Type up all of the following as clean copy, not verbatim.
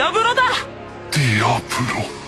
アブロだ。ディアブロ。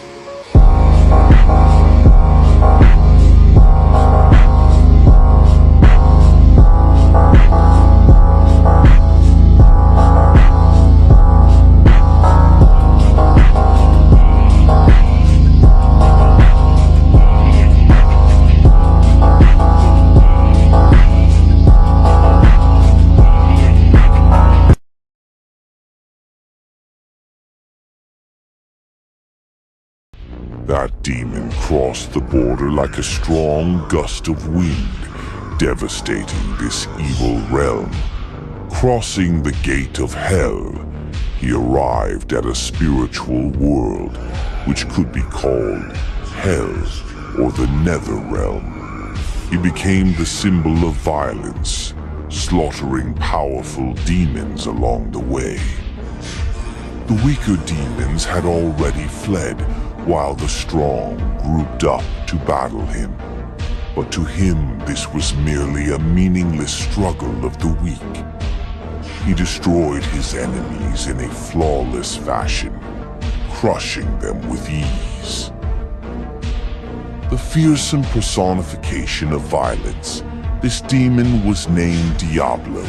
That demon crossed the border like a strong gust of wind, devastating this evil realm. Crossing the gate of hell, he arrived at a spiritual world, which could be called hell or the nether realm. He became the symbol of violence, slaughtering powerful demons along the way. The weaker demons had already fled, while the strong grouped up to battle him. But to him, this was merely a meaningless struggle of the weak. He destroyed his enemies in a flawless fashion, crushing them with ease. The fearsome personification of violence, this demon was named Diablo.